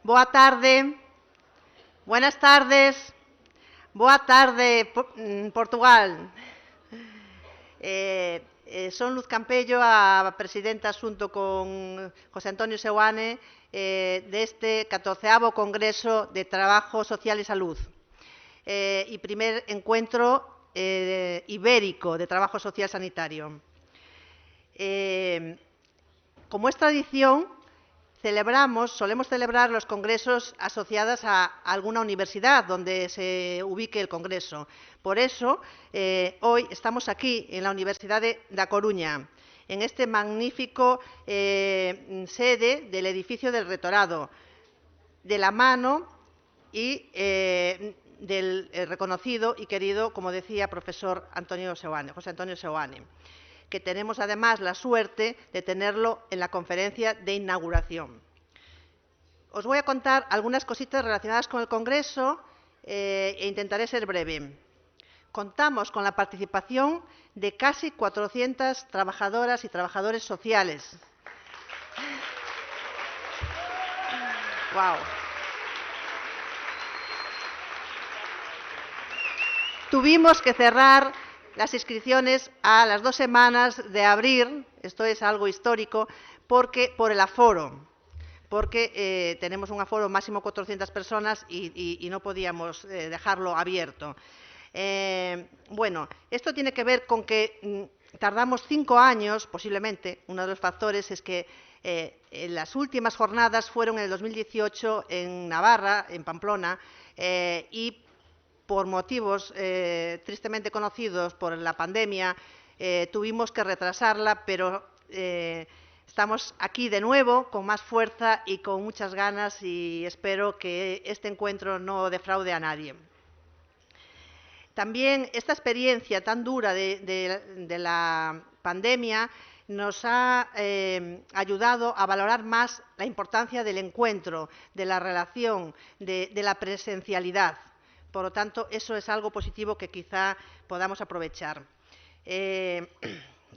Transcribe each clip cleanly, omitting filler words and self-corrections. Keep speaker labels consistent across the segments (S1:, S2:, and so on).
S1: Boa tarde. Buenas tardes. Boa tarde, Portugal. Son Luz Campello, a presidenta xunto con José Antonio Seoane deste 14º Congreso de Trabajo Social y Salud y primer encuentro ibérico de trabajo social sanitario. Como es tradición, solemos celebrar los congresos asociados a alguna universidad donde se ubique el congreso. Por eso, hoy estamos aquí, en la Universidad de A Coruña, en este magnífico sede del edificio del Rectorado, de la mano y del reconocido y querido, como decía, profesor José Antonio Seoane, que tenemos además la suerte de tenerlo en la conferencia de inauguración. Os voy a contar algunas cositas relacionadas con el Congreso e intentaré ser breve. Contamos con la participación de casi 400 trabajadoras y trabajadores sociales. ¡Wow! Tuvimos que cerrar las inscripciones a las 2 semanas de abrir, esto es algo histórico, por el aforo, porque tenemos un aforo máximo 400 personas y no podíamos dejarlo abierto. Bueno, esto tiene que ver con que tardamos 5 años, posiblemente. Uno de los factores es que las últimas jornadas fueron en el 2018 en Navarra, en Pamplona, y por motivos tristemente conocidos por la pandemia, tuvimos que retrasarla, pero estamos aquí de nuevo con más fuerza y con muchas ganas y espero que este encuentro no defraude a nadie. También esta experiencia tan dura de la pandemia nos ha ayudado a valorar más la importancia del encuentro, de la relación, de la presencialidad. Por lo tanto, eso es algo positivo que quizá podamos aprovechar.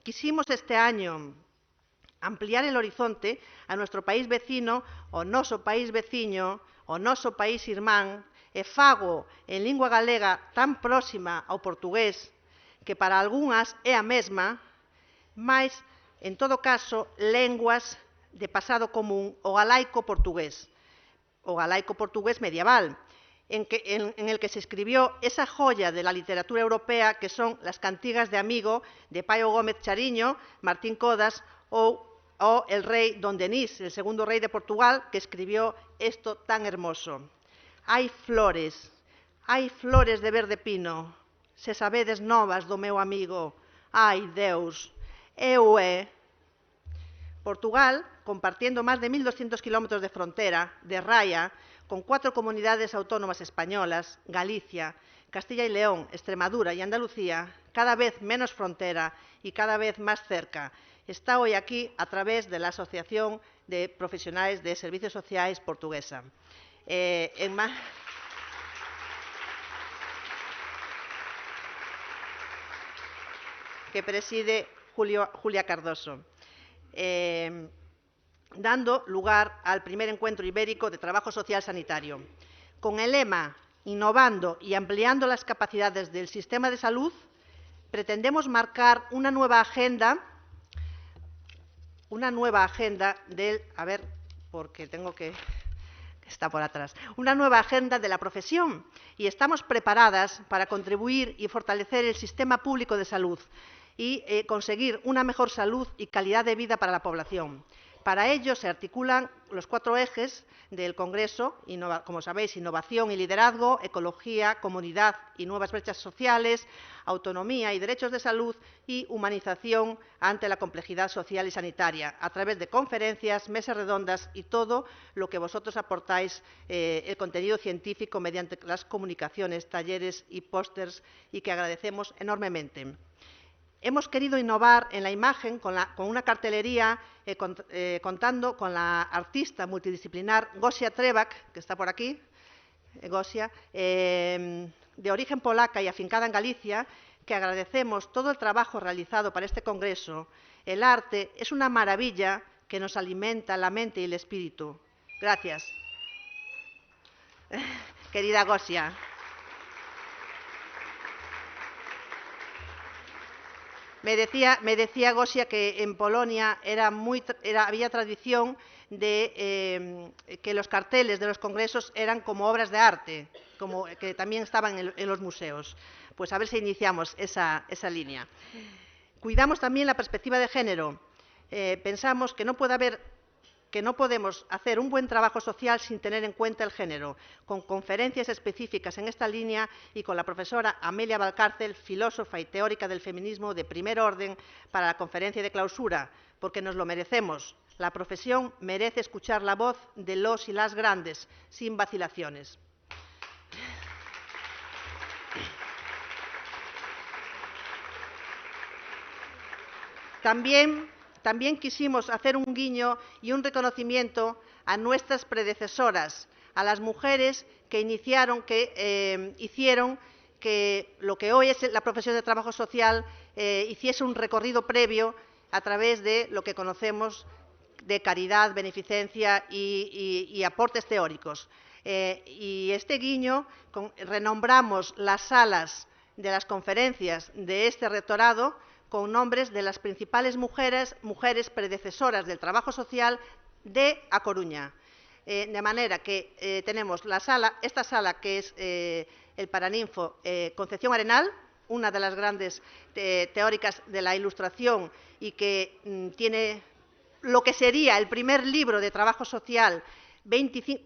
S1: Quisimos este año ampliar el horizonte a nuestro país vecino, o noso país veciño, o noso país irmán, e fago en lingua galega tan próxima ao portugués que para algunhas é a mesma, mais, en todo caso, lenguas de pasado común o galaico portugués medieval, en el que se escribió esa joya de la literatura europea que son las cantigas de amigo de Paio Gómez Chariño, Martín Codas o el rei Don Denis, el segundo rey de Portugal, que escribió esto tan hermoso. Hai flores de verde pino, se sabedes novas do meu amigo, ai Deus, eu Portugal, compartiendo más de 1.200 kilómetros de frontera, de raya, con 4 comunidades autónomas españolas, Galicia, Castilla y León, Extremadura y Andalucía, cada vez menos frontera y cada vez más cerca, está hoy aquí a través de la Asociación de Profesionales de Servicios Sociais portuguesa. Que preside Julia Cardoso, dando lugar al primer encuentro ibérico de trabajo social sanitario. Con el lema Innovando y ampliando las capacidades del sistema de salud, pretendemos marcar una nueva agenda del... A ver, porque tengo que... Está por atrás. Una nueva agenda de la profesión y estamos preparadas para contribuir y fortalecer el sistema público de salud y conseguir una mejor salud y calidad de vida para la población. Para ello se articulan los 4 ejes del Congreso, como sabéis, innovación y liderazgo, ecología, comunidad y nuevas brechas sociales, autonomía y derechos de salud y humanización ante la complejidad social y sanitaria, a través de conferencias, mesas redondas y todo lo que vosotros aportáis, el contenido científico mediante las comunicaciones, talleres y pósters, y que agradecemos enormemente. Hemos querido innovar en la imagen con una cartelería contando con la artista multidisciplinar Gosia Trebak, que está por aquí, Gosia, de origen polaca y afincada en Galicia, que agradecemos todo el trabajo realizado para este congreso. El arte es una maravilla que nos alimenta la mente y el espíritu. Gracias. Querida Gosia. Me decía Gosia que en Polonia había tradición de que los carteles de los congresos eran como obras de arte, como que también estaban en los museos. Pues a ver si iniciamos esa línea. Cuidamos también la perspectiva de género. Pensamos que no podemos hacer un buen trabajo social sin tener en cuenta el género, con conferencias específicas en esta línea y con la profesora Amelia Valcárcel, filósofa y teórica del feminismo de primer orden, para la conferencia de clausura, porque nos lo merecemos. La profesión merece escuchar la voz de los y las grandes, sin vacilaciones. También quisimos hacer un guiño y un reconocimiento a nuestras predecesoras, a las mujeres que hicieron que lo que hoy es la profesión de trabajo social hiciese un recorrido previo a través de lo que conocemos de caridad, beneficencia y aportes teóricos. Y este guiño, renombramos las salas de las conferencias de este rectorado con nombres de las principales mujeres predecesoras del trabajo social de A Coruña. De manera que tenemos esta sala que es el Paraninfo Concepción Arenal, una de las grandes teóricas de la Ilustración y que tiene lo que sería el primer libro de trabajo social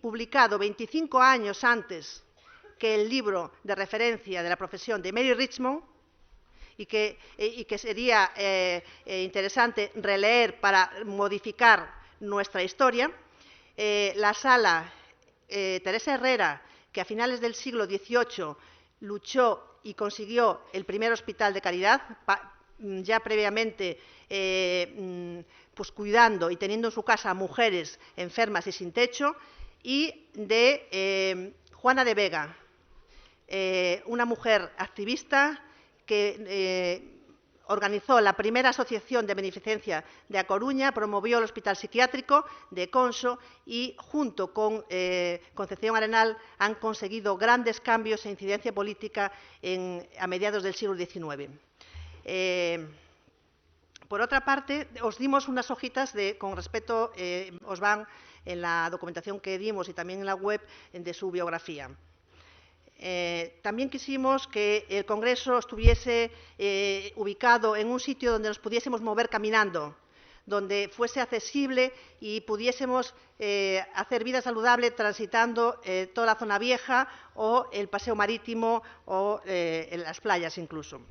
S1: publicado 25 años antes que el libro de referencia de la profesión de Mary Richmond, y que sería interesante releer para modificar nuestra historia. La sala Teresa Herrera, que a finales del siglo XVIII luchó y consiguió el primer hospital de caridad, ya previamente pues cuidando y teniendo en su casa a mujeres enfermas y sin techo, y de Juana de Vega, una mujer activista que organizó la primera asociación de beneficencia de A Coruña, promovió el hospital psiquiátrico de Conso y, junto con Concepción Arenal, han conseguido grandes cambios e incidencia política a mediados del siglo XIX. Por otra parte, os dimos unas hojitas con respecto, os van en la documentación que dimos y también en la web, de su biografía. También quisimos que el Congreso estuviese ubicado en un sitio donde nos pudiésemos mover caminando, donde fuese accesible y pudiésemos hacer vida saludable transitando toda la zona vieja o el paseo marítimo o en las playas incluso.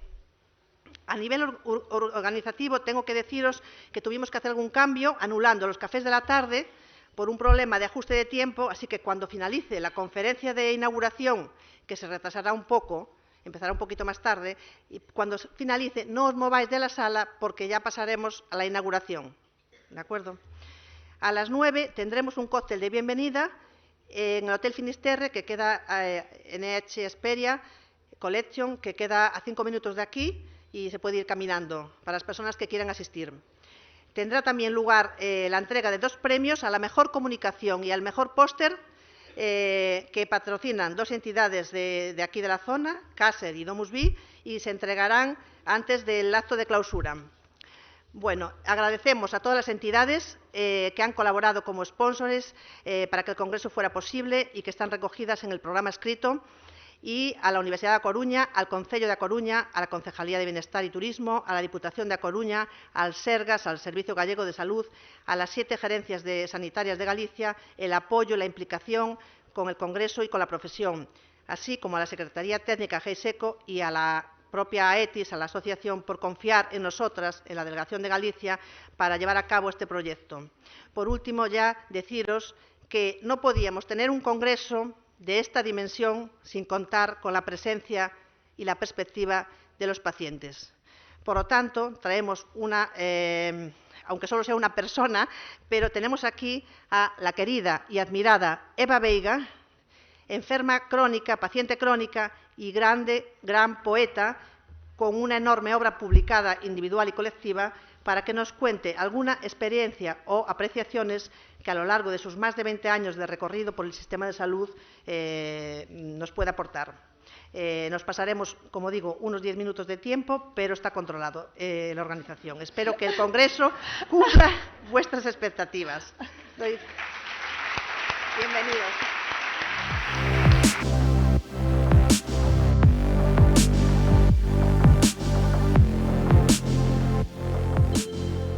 S1: A nivel organizativo, tengo que deciros que tuvimos que hacer algún cambio, anulando los cafés de la tarde por un problema de ajuste de tiempo, así que cuando finalice la conferencia de inauguración, que se retrasará un poco, empezará un poquito más tarde, y cuando finalice no os mováis de la sala porque ya pasaremos a la inauguración. ¿De acuerdo? A las 9 tendremos un cóctel de bienvenida en el Hotel Finisterre, que queda en NH Esperia Collection, que queda a 5 minutos de aquí y se puede ir caminando para las personas que quieran asistir. Tendrá también lugar la entrega de 2 premios a la mejor comunicación y al mejor póster que patrocinan 2 entidades de aquí de la zona, Caser y Domus Vi, y se entregarán antes del acto de clausura. Bueno, agradecemos a todas las entidades que han colaborado como sponsors para que el Congreso fuera posible y que están recogidas en el programa escrito, y a la Universidad de A Coruña, al Concello de A Coruña, a la Concejalía de Bienestar y Turismo, a la Diputación de A Coruña, al Sergas, al Servicio Gallego de Salud, a las 7 gerencias sanitarias de Galicia, el apoyo y la implicación con el Congreso y con la profesión, así como a la Secretaría Técnica GEISECO y a la propia AETIS, a la asociación, por confiar en nosotras, en la Delegación de Galicia, para llevar a cabo este proyecto. Por último, ya deciros que no podíamos tener un congreso de esta dimensión sin contar con la presencia y la perspectiva de los pacientes. Por lo tanto, traemos aunque solo sea una persona, pero tenemos aquí a la querida y admirada Eva Veiga, enferma crónica, paciente crónica y gran poeta, con una enorme obra publicada individual y colectiva, para que nos cuente alguna experiencia o apreciaciones que a lo largo de sus más de 20 años de recorrido por el sistema de salud nos pueda aportar. Nos pasaremos, como digo, unos 10 minutos de tiempo, pero está controlado la organización. Espero que el Congreso cumpla vuestras expectativas. Bienvenidos.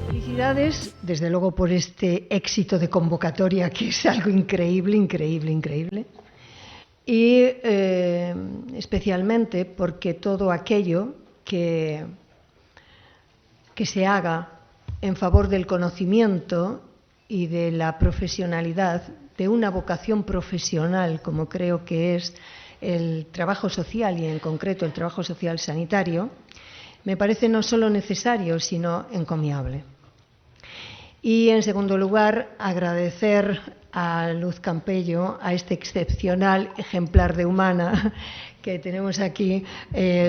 S2: Felicidades, desde luego, por este éxito de convocatoria, que es algo increíble, increíble, increíble. Y especialmente porque todo aquello que se haga en favor del conocimiento y de la profesionalidad, de una vocación profesional, como creo que es el trabajo social y en concreto el trabajo social sanitario, me parece no solo necesario, sino encomiable. Y, en segundo lugar, agradecer a Luz Campello, a este excepcional ejemplar de humana que tenemos aquí,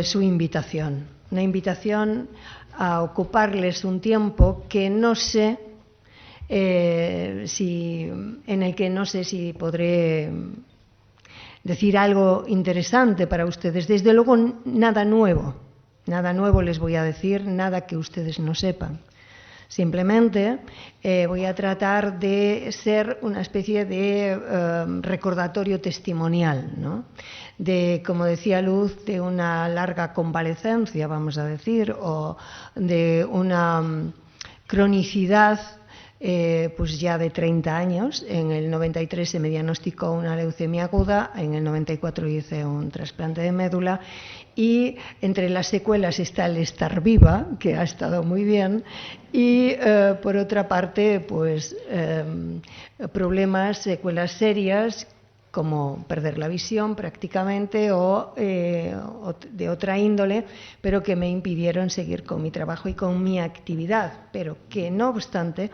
S2: su invitación. Una invitación a ocuparles un tiempo que no sé en el que no sé si podré decir algo interesante para ustedes. Desde luego, nada nuevo les voy a decir, nada que ustedes no sepan. Simplemente voy a tratar de ser una especie de recordatorio testimonial, ¿no? De, como decía Luz, de una larga convalecencia, vamos a decir, o de una cronicidad pues ya de 30 años. En el 93 se me diagnosticó una leucemia aguda, en el 94 hice un trasplante de médula y entre las secuelas está el estar viva, que ha estado muy bien, y por otra parte pues problemas, secuelas serias como perder la visión prácticamente o de otra índole, pero que me impidieron seguir con mi trabajo y con mi actividad, pero que no obstante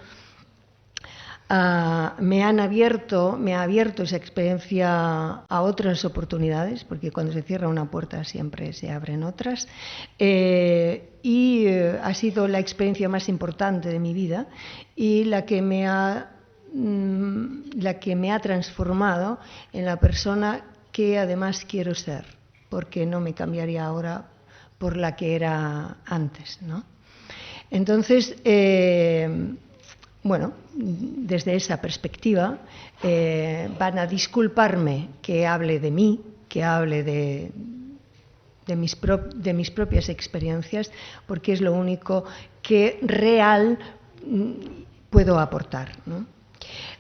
S2: me ha abierto esa experiencia a otras oportunidades, porque cuando se cierra una puerta siempre se abren otras, y ha sido la experiencia más importante de mi vida y la que me ha transformado en la persona que además quiero ser, porque no me cambiaría ahora por la que era antes, ¿no? Entonces, bueno, desde esa perspectiva van a disculparme que hable de mí, que hable de mis propias experiencias, porque es lo único que real puedo aportar, ¿no?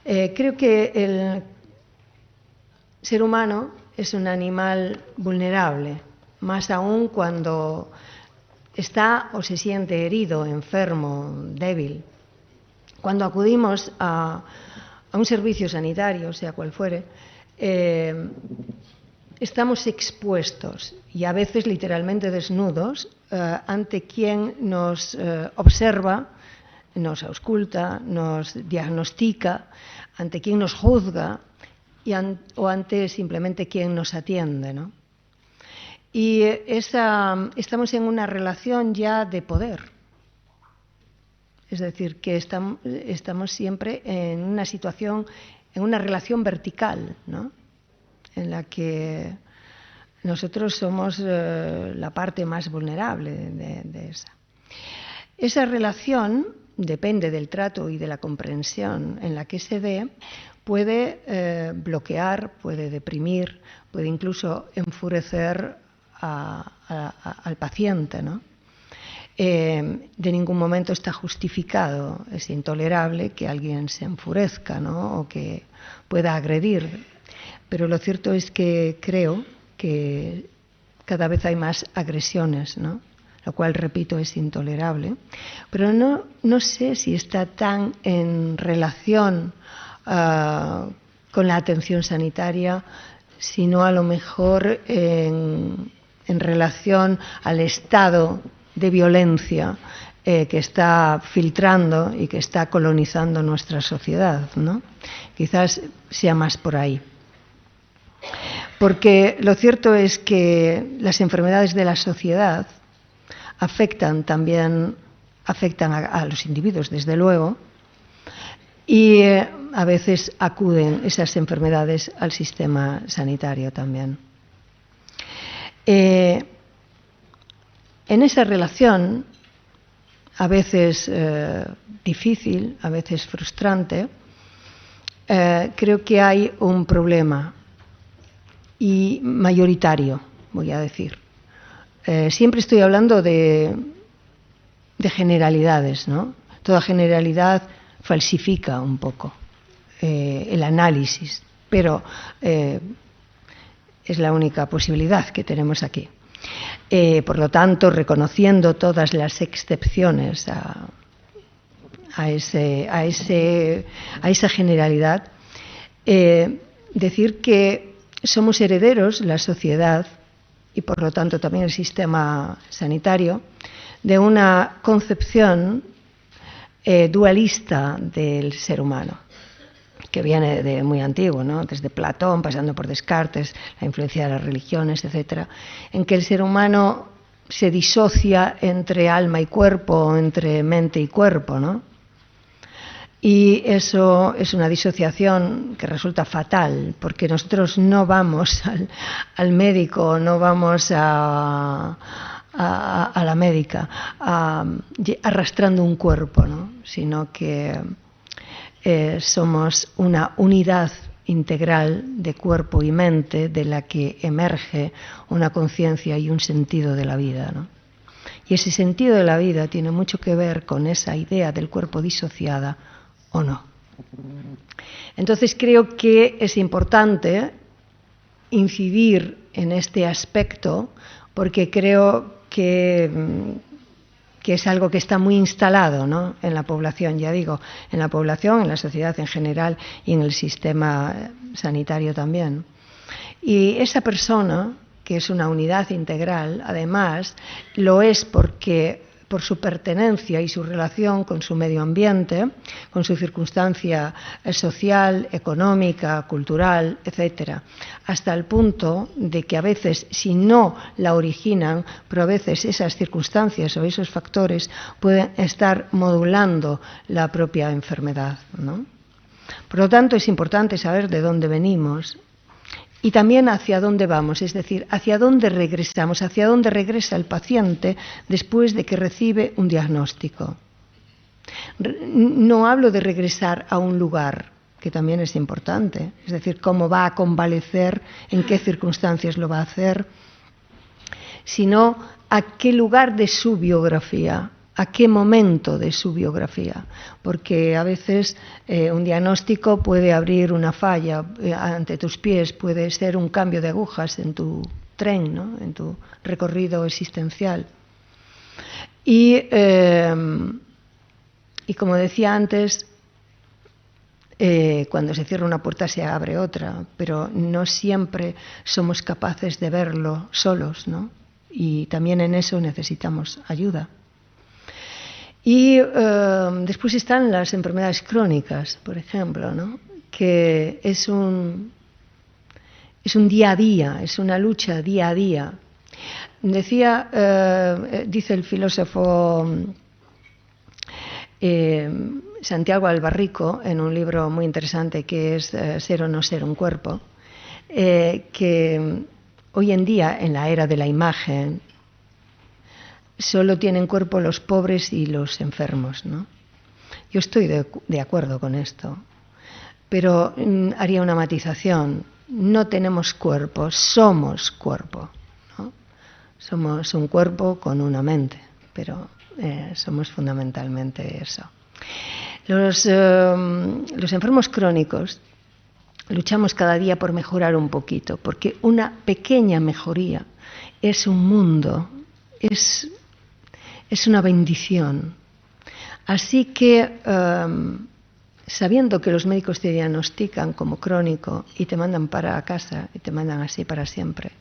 S2: Creo que el ser humano es un animal vulnerable, más aún cuando está o se siente herido, enfermo, débil. Cuando acudimos a un servicio sanitario, sea cual fuere, estamos expuestos y a veces literalmente desnudos ante quien nos observa, nos ausculta, nos diagnostica, ante quien nos juzga o ante simplemente quien nos atiende, ¿no? Y estamos en una relación ya de poder. Es decir, que estamos siempre en una situación, en una relación vertical, ¿no? En la que nosotros somos la parte más vulnerable de esa. Esa relación depende del trato y de la comprensión en la que se dé, puede bloquear, puede deprimir, puede incluso enfurecer al paciente, ¿no? De ningún momento está justificado, es intolerable que alguien se enfurezca, ¿no? O que pueda agredir. Pero lo cierto es que creo que cada vez hay más agresiones, ¿no? Lo cual, repito, es intolerable. Pero no sé si está tan en relación con la atención sanitaria, sino a lo mejor en relación al estado de violencia que está filtrando y que está colonizando nuestra sociedad, ¿no? Quizás sea más por ahí. Porque lo cierto es que las enfermedades de la sociedad afectan también afectan a los individuos, desde luego, y a veces acuden esas enfermedades al sistema sanitario también. En esa relación, a veces difícil, a veces frustrante, creo que hay un problema, y mayoritario, voy a decir. Siempre estoy hablando de generalidades, ¿no? Toda generalidad falsifica un poco el análisis, pero es la única posibilidad que tenemos aquí. Por lo tanto, reconociendo todas las excepciones a esa generalidad, decir que somos herederos, la sociedad, y por lo tanto también el sistema sanitario, de una concepción dualista del ser humano, que viene de muy antiguo, ¿no? Desde Platón, pasando por Descartes, la influencia de las religiones, etcétera, en que el ser humano se disocia entre alma y cuerpo, entre mente y cuerpo, ¿no? Y eso es una disociación que resulta fatal, porque nosotros no vamos al médico, no vamos a la médica arrastrando un cuerpo, ¿no? Sino que somos una unidad integral de cuerpo y mente de la que emerge una conciencia y un sentido de la vida, ¿no? Y ese sentido de la vida tiene mucho que ver con esa idea del cuerpo disociada o no. Entonces creo que es importante incidir en este aspecto, porque creo que es algo que está muy instalado, ¿no?, en la población, ya digo, en la población, en la sociedad en general y en el sistema sanitario también. Y esa persona, que es una unidad integral, además, lo es porque por su pertenencia y su relación con su medio ambiente, con su circunstancia social, económica, cultural, etcétera, hasta el punto de que a veces, si no la originan, pero a veces esas circunstancias o esos factores pueden estar modulando la propia enfermedad, ¿no? Por lo tanto, es importante saber de dónde venimos y también hacia dónde vamos, es decir, hacia dónde regresamos, hacia dónde regresa el paciente después de que recibe un diagnóstico. No hablo de regresar a un lugar, que también es importante, es decir, cómo va a convalecer, en qué circunstancias lo va a hacer, sino a qué lugar de su biografía, a qué momento de su biografía, porque a veces un diagnóstico puede abrir una falla ante tus pies, puede ser un cambio de agujas en tu tren, ¿no?, en tu recorrido existencial. Y como decía antes, cuando se cierra una puerta se abre otra, pero no siempre somos capaces de verlo solos, ¿no? Y también en eso necesitamos ayuda. Y después están las enfermedades crónicas, por ejemplo, ¿no?, que es un día a día, es una lucha día a día. Dice el filósofo Santiago Albarrico, en un libro muy interesante que es Ser o no ser un cuerpo, que hoy en día, en la era de la imagen, solo tienen cuerpo los pobres y los enfermos, ¿no? Yo estoy de acuerdo con esto, pero haría una matización. No tenemos cuerpo, somos cuerpo, ¿no? Somos un cuerpo con una mente, pero somos fundamentalmente eso. Los enfermos crónicos luchamos cada día por mejorar un poquito, porque una pequeña mejoría es un mundo, es una bendición. Así que, sabiendo que los médicos te diagnostican como crónico y te mandan para casa, y te mandan así para siempre,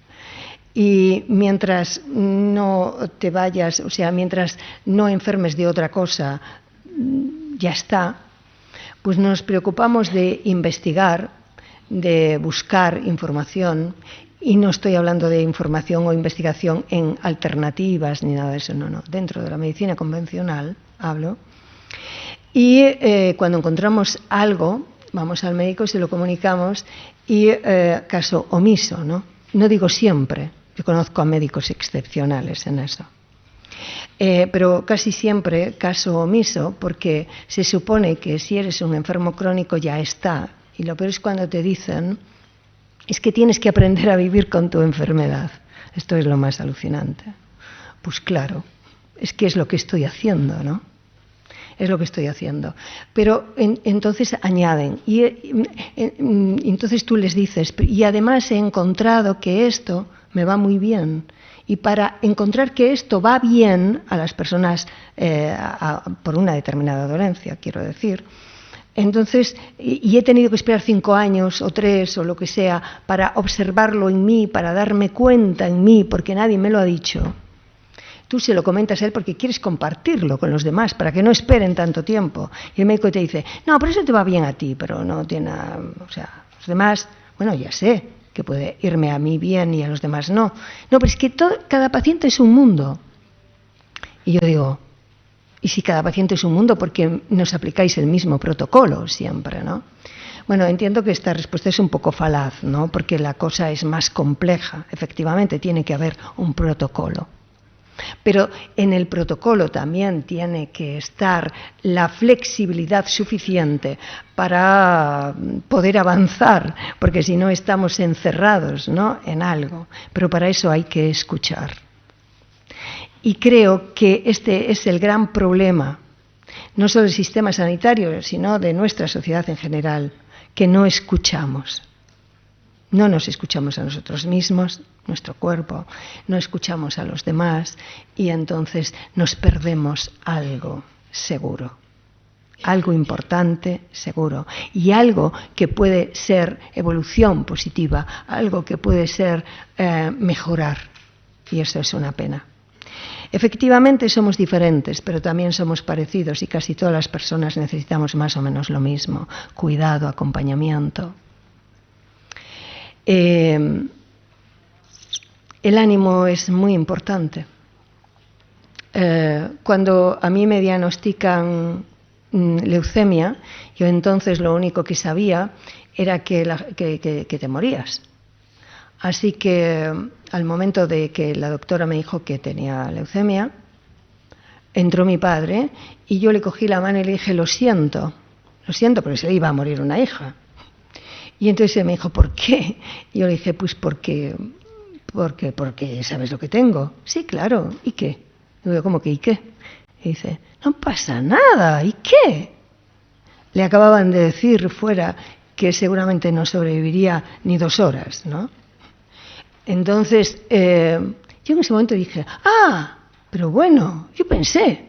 S2: y mientras no te vayas, o sea, mientras no enfermes de otra cosa, ya está, pues nos preocupamos de investigar, de buscar información. Y no estoy hablando de información o investigación en alternativas ni nada de eso, no. Dentro de la medicina convencional hablo. Y cuando encontramos algo, vamos al médico, se lo comunicamos y caso omiso, ¿no? No digo siempre, yo conozco a médicos excepcionales en eso. Pero casi siempre caso omiso, porque se supone que si eres un enfermo crónico ya está. Y lo peor es cuando te dicen, es que tienes que aprender a vivir con tu enfermedad. Esto es lo más alucinante. Pues claro, es que es lo que estoy haciendo, ¿no? Es lo que estoy haciendo. Pero entonces añaden, y entonces tú les dices, y además he encontrado que esto me va muy bien. Y para encontrar que esto va bien a las personas por una determinada dolencia, quiero decir, entonces, y he tenido que esperar 5 años o 3 o lo que sea para observarlo en mí, para darme cuenta en mí, porque nadie me lo ha dicho. Tú se lo comentas a él porque quieres compartirlo con los demás, para que no esperen tanto tiempo. Y el médico te dice, no, pero eso te va bien a ti, pero no tiene nada, o sea, los demás, bueno, ya sé que puede irme a mí bien y a los demás no. No, pero es que cada paciente es un mundo. Y yo digo, ¿y si cada paciente es un mundo, por qué nos aplicáis el mismo protocolo siempre, no? Bueno, entiendo que esta respuesta es un poco falaz, ¿no? Porque la cosa es más compleja. Efectivamente, tiene que haber un protocolo. Pero en el protocolo también tiene que estar la flexibilidad suficiente para poder avanzar, porque si no estamos encerrados, ¿no?, en algo. Pero para eso hay que escuchar. Y creo que este es el gran problema, no solo del sistema sanitario, sino de nuestra sociedad en general, que no escuchamos. No nos escuchamos a nosotros mismos, nuestro cuerpo, no escuchamos a los demás y entonces nos perdemos algo seguro, algo importante seguro y algo que puede ser evolución positiva, algo que puede ser mejorar, y eso es una pena. Efectivamente somos diferentes, pero también somos parecidos y casi todas las personas necesitamos más o menos lo mismo: cuidado, acompañamiento. El ánimo es muy importante. Cuando a mí me diagnostican leucemia, yo entonces lo único que sabía era que te morías. Así que al momento de que la doctora me dijo que tenía leucemia, entró mi padre y yo le cogí la mano y le dije, lo siento, pero se le iba a morir una hija. Y entonces él me dijo, ¿por qué? Y yo le dije, pues porque sabes lo que tengo. Sí, claro, ¿y qué? Y yo, ¿cómo que y qué? Y dice, no pasa nada, ¿y qué? Le acababan de decir fuera que seguramente no sobreviviría ni 2 horas, ¿no? Entonces, yo en ese momento dije, pero bueno, yo pensé.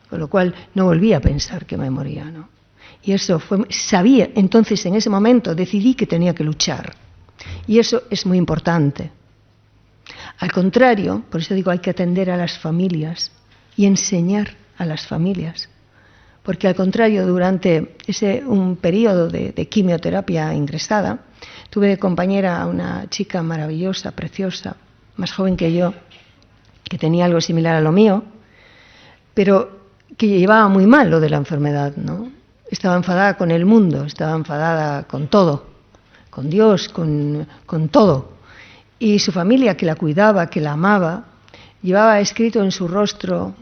S2: Con lo cual no volví a pensar que me moría, ¿no? Y eso sabía, entonces en ese momento decidí que tenía que luchar. Y eso es muy importante. Al contrario, por eso digo, hay que atender a las familias y enseñar a las familias. Porque al contrario, durante un periodo de quimioterapia ingresada, tuve de compañera a una chica maravillosa, preciosa, más joven que yo, que tenía algo similar a lo mío, pero que llevaba muy mal lo de la enfermedad, ¿no? Estaba enfadada con el mundo, estaba enfadada con todo, con Dios, con todo. Y su familia, que la cuidaba, que la amaba, llevaba escrito en su rostro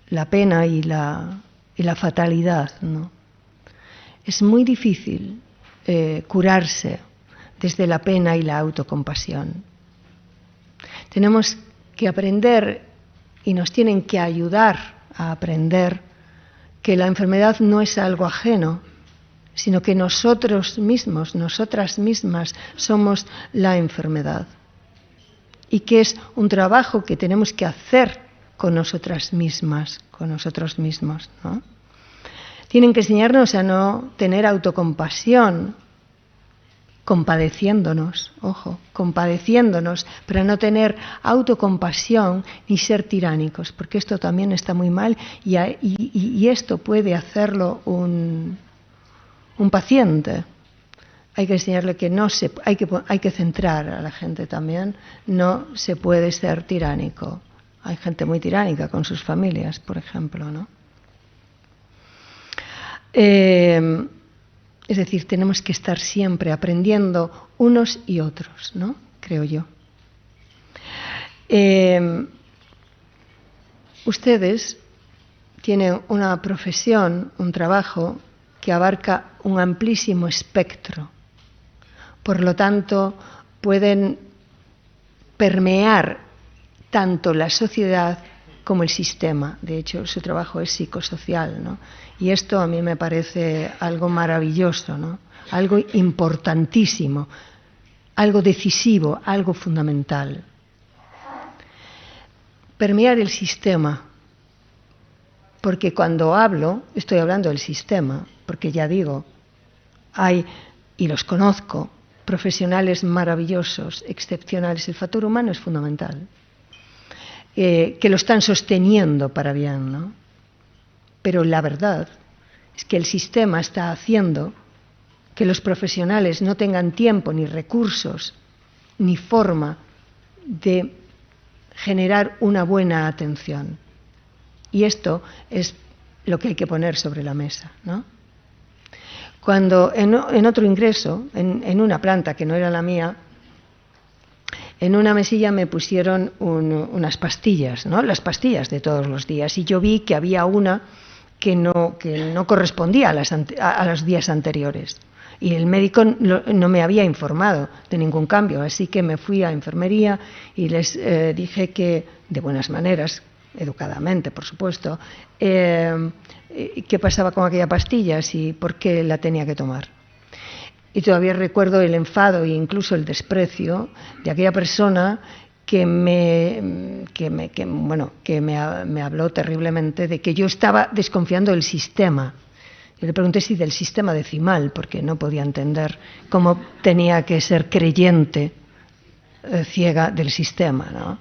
S2: la pena y la fatalidad, ¿no? Es muy difícil curarse desde la pena y la autocompasión. Tenemos que aprender y nos tienen que ayudar a aprender que la enfermedad no es algo ajeno, sino que nosotros mismos, nosotras mismas, somos la enfermedad. Y que es un trabajo que tenemos que hacer con nosotras mismas, con nosotros mismos, ¿no? Tienen que enseñarnos a no tener autocompasión, compadeciéndonos, ojo, compadeciéndonos, para no tener autocompasión ni ser tiránicos, porque esto también está muy mal y esto puede hacerlo un paciente. Hay que enseñarle que hay que centrar a la gente también, no se puede ser tiránico, Hay gente muy tiránica con sus familias, por ejemplo, ¿no? Es decir, tenemos que estar siempre aprendiendo unos y otros, ¿no? Creo yo. Ustedes tienen una profesión, un trabajo que abarca un amplísimo espectro. Por lo tanto, pueden permear tanto la sociedad como el sistema. De hecho, su trabajo es psicosocial, ¿no? Y esto a mí me parece algo maravilloso, ¿no? Algo importantísimo, algo decisivo, algo fundamental. Permear el sistema, porque cuando hablo, estoy hablando del sistema, porque ya digo, hay, y los conozco, profesionales maravillosos, excepcionales. El factor humano es fundamental, que lo están sosteniendo para bien, ¿no? Pero la verdad es que el sistema está haciendo que los profesionales no tengan tiempo, ni recursos, ni forma de generar una buena atención. Y esto es lo que hay que poner sobre la mesa, ¿no? Cuando en otro ingreso, en una planta que no era la mía, en una mesilla me pusieron unas pastillas, ¿no? Las pastillas de todos los días, y yo vi que había una que no correspondía a los días anteriores. Y el médico no me había informado de ningún cambio, así que me fui a enfermería y les dije que, de buenas maneras, educadamente, por supuesto, qué pasaba con aquella pastilla y por qué la tenía que tomar. Y todavía recuerdo el enfado e incluso el desprecio de aquella persona que me habló terriblemente de que yo estaba desconfiando del sistema. Yo le pregunté si del sistema decimal, porque no podía entender cómo tenía que ser creyente ciega del sistema, ¿no?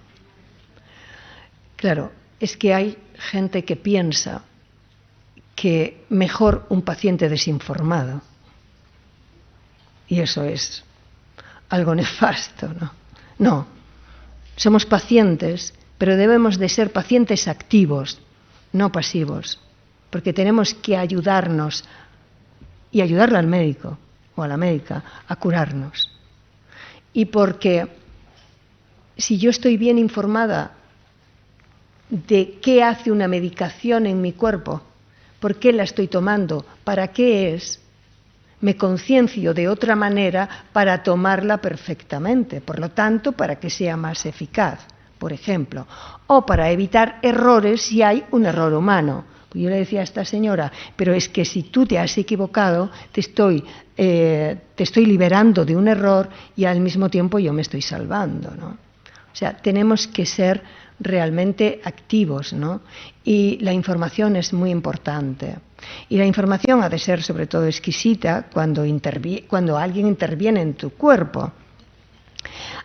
S2: Claro, es que hay gente que piensa que mejor un paciente desinformado. Y eso es algo nefasto, ¿no? No, somos pacientes, pero debemos de ser pacientes activos, no pasivos, porque tenemos que ayudarnos y ayudarle al médico o a la médica a curarnos. Y porque si yo estoy bien informada de qué hace una medicación en mi cuerpo, por qué la estoy tomando, para qué es, me conciencio de otra manera para tomarla perfectamente, por lo tanto, para que sea más eficaz, por ejemplo, o para evitar errores si hay un error humano. Yo le decía a esta señora, pero es que si tú te has equivocado, te estoy liberando de un error y al mismo tiempo yo me estoy salvando, ¿no? O sea, tenemos que ser realmente activos, ¿no? Y la información es muy importante. Y la información ha de ser sobre todo exquisita cuando alguien interviene en tu cuerpo.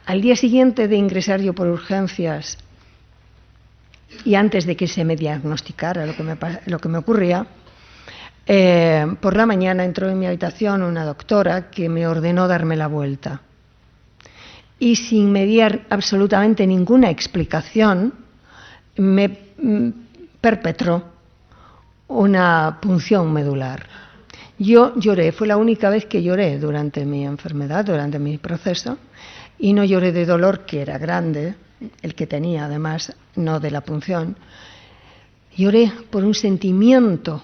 S2: Al día siguiente de ingresar yo por urgencias y antes de que se me diagnosticara lo que me ocurría, por la mañana entró en mi habitación una doctora que me ordenó darme la vuelta. Y sin mediar absolutamente ninguna explicación, me perpetró una punción medular. Yo lloré, fue la única vez que lloré durante mi enfermedad, durante mi proceso, y no lloré de dolor, que era grande, el que tenía además, no de la punción. Lloré por un sentimiento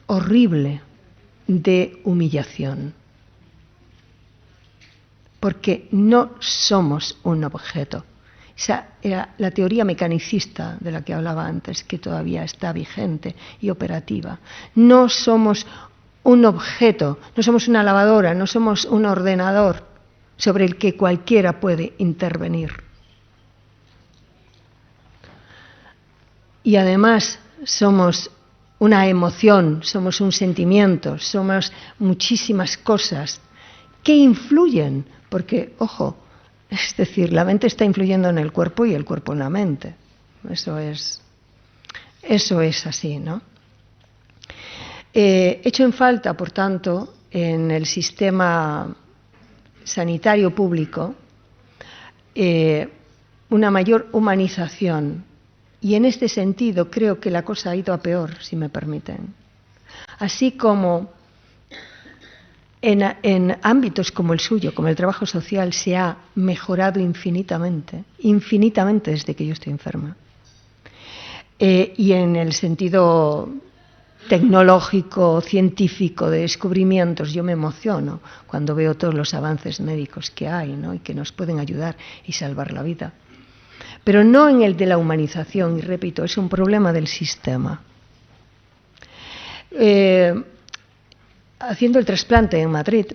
S2: horrible de humillación. Porque no somos un objeto. Esa era la teoría mecanicista de la que hablaba antes, que todavía está vigente y operativa. No somos un objeto, no somos una lavadora, no somos un ordenador sobre el que cualquiera puede intervenir. Y además somos una emoción, somos un sentimiento, somos muchísimas cosas que influyen. Porque, ojo, es decir, la mente está influyendo en el cuerpo y el cuerpo en la mente. Eso es así, ¿no? Echo en falta, por tanto, en el sistema sanitario público, una mayor humanización. Y en este sentido creo que la cosa ha ido a peor, si me permiten. Así como en ámbitos como el suyo, como el trabajo social, se ha mejorado infinitamente, infinitamente desde que yo estoy enferma. Y en el sentido tecnológico, científico, de descubrimientos, yo me emociono cuando veo todos los avances médicos que hay, ¿no? Y que nos pueden ayudar y salvar la vida. Pero no en el de la humanización, y repito, es un problema del sistema. Haciendo el trasplante en Madrid,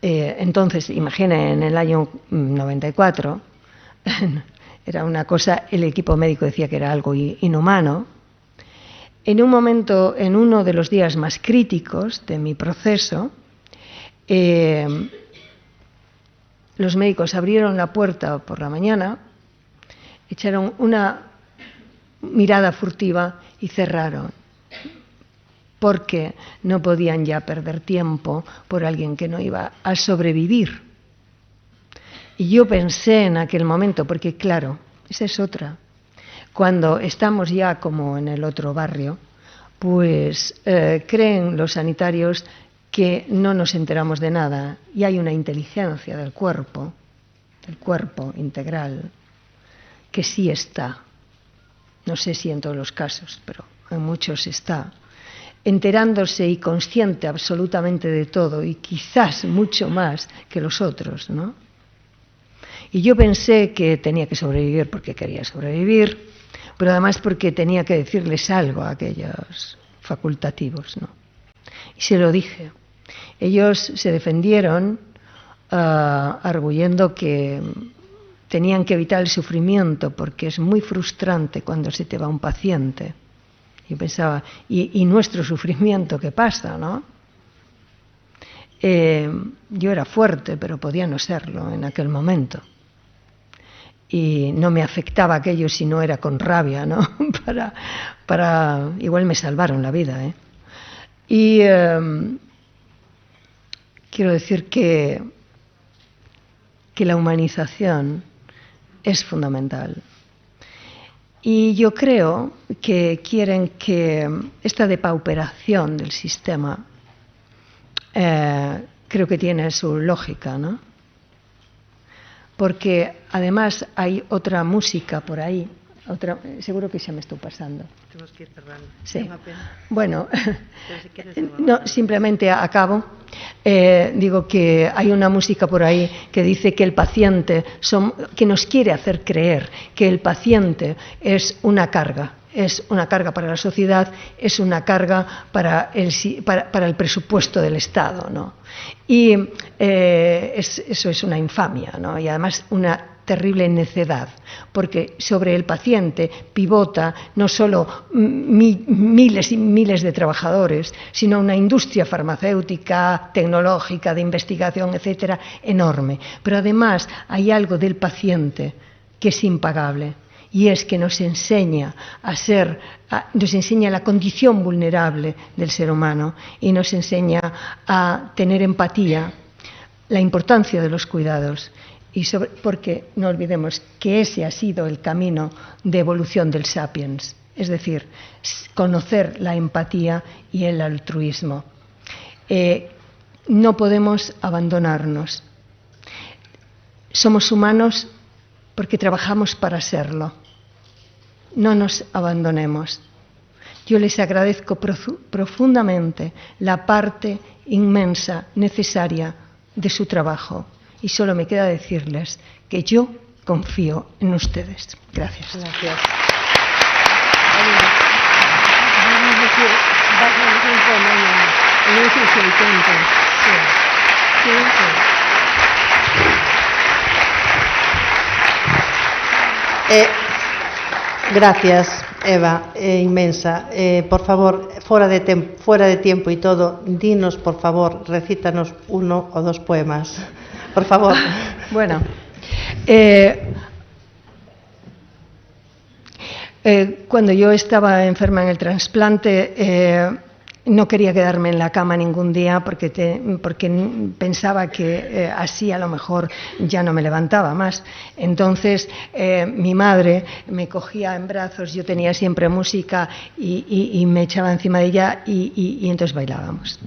S2: entonces, imaginen, en el año 94, era una cosa, el equipo médico decía que era algo inhumano. En un momento, en uno de los días más críticos de mi proceso, los médicos abrieron la puerta por la mañana, echaron una mirada furtiva y cerraron, porque no podían ya perder tiempo por alguien que no iba a sobrevivir. Y yo pensé en aquel momento, porque claro, esa es otra. Cuando estamos ya como en el otro barrio, pues creen los sanitarios que no nos enteramos de nada y hay una inteligencia del cuerpo integral, que sí está. No sé si en todos los casos, pero en muchos está. Enterándose y consciente absolutamente de todo y quizás mucho más que los otros, ¿no? Y yo pensé que tenía que sobrevivir porque quería sobrevivir, pero además porque tenía que decirles algo a aquellos facultativos, ¿no? Y se lo dije. Ellos se defendieron arguyendo que tenían que evitar el sufrimiento porque es muy frustrante cuando se te va un paciente. Y pensaba, ¿y nuestro sufrimiento qué pasa, no? Yo era fuerte, pero podía no serlo en aquel momento. Y no me afectaba aquello si no era con rabia, ¿no? Igual me salvaron la vida, ¿eh? Y quiero decir que la humanización es fundamental. Y yo creo que quieren que esta depauperación del sistema creo que tiene su lógica, ¿no? Porque además hay otra música por ahí, seguro que se me está pasando.
S1: Tenemos que ir cerrando.
S2: Sí. Bueno, no, simplemente acabo. Digo que hay una música por ahí que dice que el paciente, que nos quiere hacer creer que el paciente es una carga para la sociedad, es una carga para el presupuesto del Estado, ¿no? Y eso es una infamia, ¿no? Y además una terrible necedad, porque sobre el paciente pivota no solo miles y miles de trabajadores, sino una industria farmacéutica, tecnológica, de investigación, etcétera, enorme. Pero además hay algo del paciente que es impagable, y es que nos enseña nos enseña la condición vulnerable del ser humano y nos enseña a tener empatía, la importancia de los cuidados. Porque no olvidemos que ese ha sido el camino de evolución del sapiens, es decir, conocer la empatía y el altruismo. No podemos abandonarnos. Somos humanos porque trabajamos para serlo. No nos abandonemos. Yo les agradezco profundamente la parte inmensa, necesaria de su trabajo. Y solo me queda decirles que yo confío en ustedes. Gracias.
S1: Gracias. Gracias, Eva, inmensa. Por favor, fuera de tiempo y todo, dinos, por favor, recítanos 1 o 2 poemas. Por favor.
S2: Bueno, cuando yo estaba enferma en el trasplante, No quería quedarme en la cama ningún día porque pensaba que así a lo mejor ya no me levantaba más. Entonces mi madre me cogía en brazos, yo tenía siempre música y me echaba encima de ella y entonces bailábamos.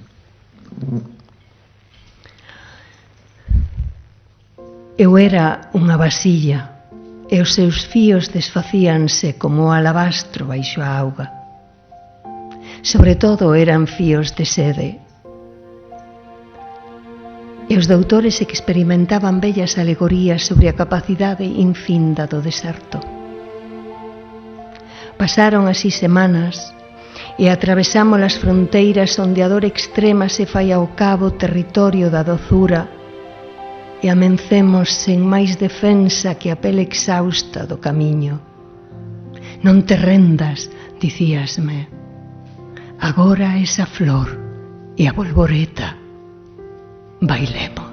S2: Eu era unha vasilla e os seus fíos desfacíanse como o alabastro baixo a auga. Sobre todo eran fíos de sede. E os doutores experimentaban bellas alegorías sobre a capacidade infinda do deserto. Pasaron así semanas e atravesamos as fronteiras onde a dor extrema se fai ao cabo territorio da dozura e amencemos sen máis defensa que a pele exhausta do camiño. Non te rendas, dicíasme. Agora esa flor e a bolboreta bailemos.